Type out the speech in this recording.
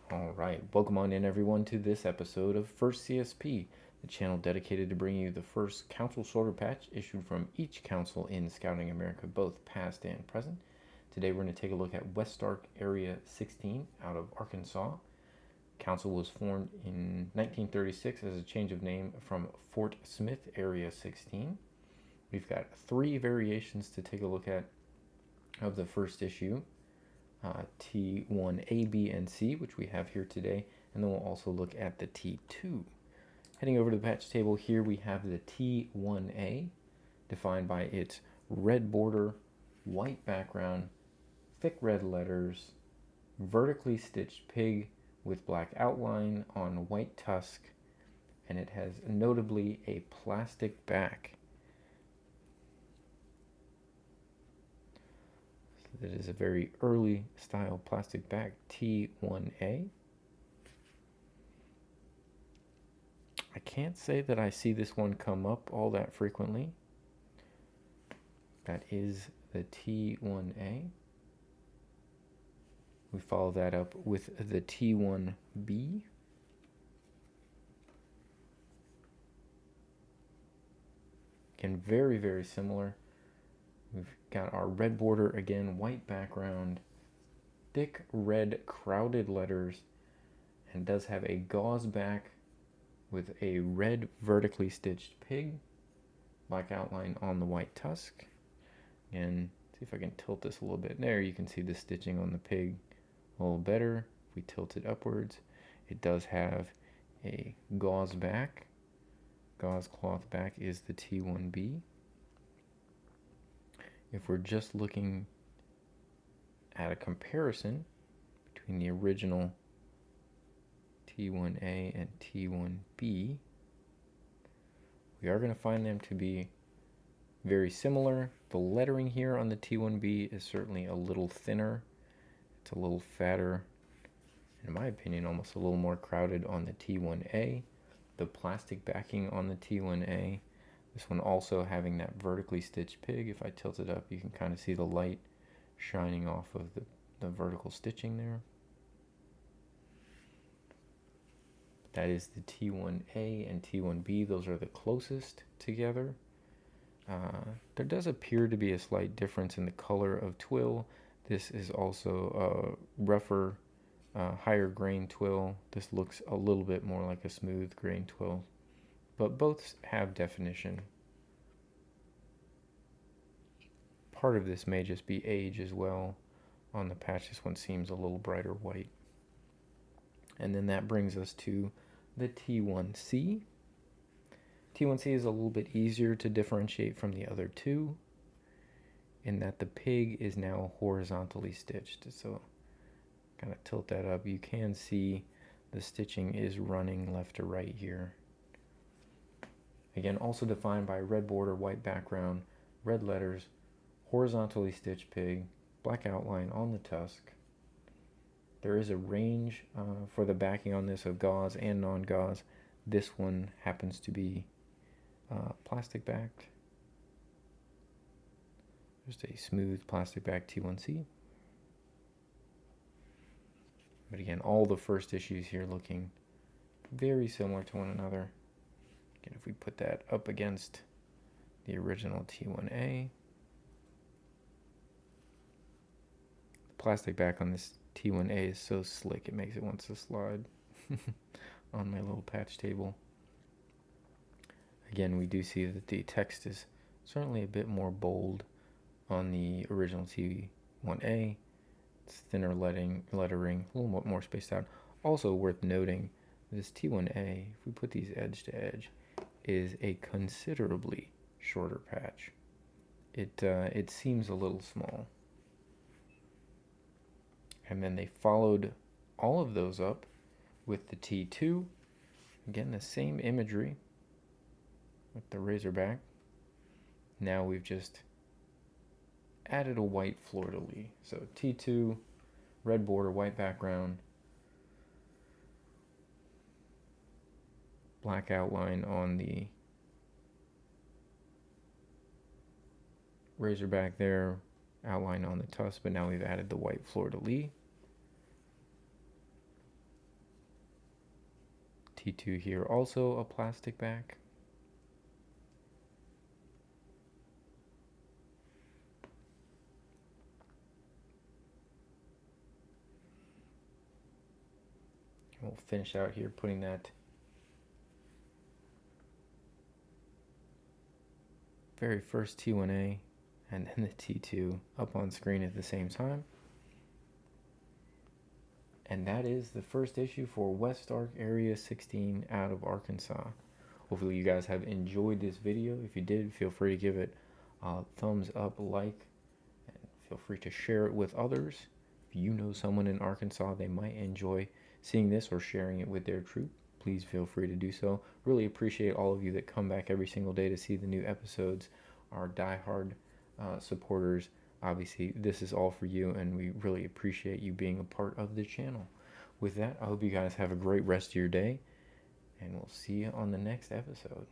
All right, welcome on in everyone to this episode of First CSP, the channel dedicated to bringing you the first council sorter patch issued from each council in Scouting America, both past and present. Today we're going to take a look at Westark Area 16 out of Arkansas. Council was formed in 1936 as a change of name from Fort Smith Area 16. We've got three variations to take a look at of the first issue. T1A, B, and C, which we have here today, and then we'll also look at the T2. Heading over to the patch table here, we have the T1A, defined by its red border, white background, thick red letters, vertically stitched pig with black outline on white tusk, and it has notably a plastic back. That is a very early style plastic back, T1A. I can't say that I see this one come up all that frequently. That is the T1A. We follow that up with the T1B. Again, very, very similar. We've got our red border again, white background, thick red crowded letters, and does have a gauze back with a red vertically stitched pig, black outline on the white tusk. And see if I can tilt this a little bit. There you can see the stitching on the pig a little better. If we tilt it upwards, it does have a gauze back. Gauze cloth back is the T1B. If we're just looking at a comparison between the original T1A and T1B, we are going to find them to be very similar. The lettering here on the T1B is certainly a little thinner. It's a little fatter. In my opinion, almost a little more crowded on the T1A. The plastic backing on the T1A. This one also having that vertically stitched pig. If I tilt it up, you can kind of see the light shining off of the vertical stitching there. That is the T1A and T1B. Those are the closest together. There does appear to be a slight difference in the color of twill. This is also a rougher, higher grain twill. This looks a little bit more like a smooth grain twill, but both have definition. Part of this may just be age as well. On the patch, this one seems a little brighter white. And then that brings us to the T1C. T1C is a little bit easier to differentiate from the other two in that the pig is now horizontally stitched. So kind of tilt that up. You can see the stitching is running left to right here. Again, also defined by red border, white background, red letters, horizontally stitched pig, black outline on the tusk. There is a range for the backing on this of gauze and non-gauze. This one happens to be plastic backed. Just a smooth plastic back T1C. But again, all the first issues here looking very similar to one another. Again, if we put that up against the original T1A, the plastic back on this T1A is so slick it makes it want to slide on my little patch table. Again, we do see that the text is certainly a bit more bold on the original T1A. It's thinner lettering, a little bit more spaced out. Also worth noting, this T1A, if we put these edge to edge, is a considerably shorter patch. It seems a little small. And then they followed all of those up with the T2. Again, the same imagery with the razorback. Now we've just added a white fleur-de-lis. So T2, red border, white background, black outline on the razorback there, outline on the tusk, but now we've added the white fleur-de-lis. T2 here, also a plastic back. We'll finish out here putting that very first T1A and then the T2 up on screen at the same time. And that is the first issue for Westark Area 16 out of Arkansas. Hopefully you guys have enjoyed this video. If you did, feel free to give it a thumbs up, like, and feel free to share it with others. If you know someone in Arkansas, they might enjoy seeing this or sharing it with their troop, please feel free to do so. Really appreciate all of you that come back every single day to see the new episodes. Our diehard supporters, obviously this is all for you, and we really appreciate you being a part of the channel. With that, I hope you guys have a great rest of your day, and we'll see you on the next episode.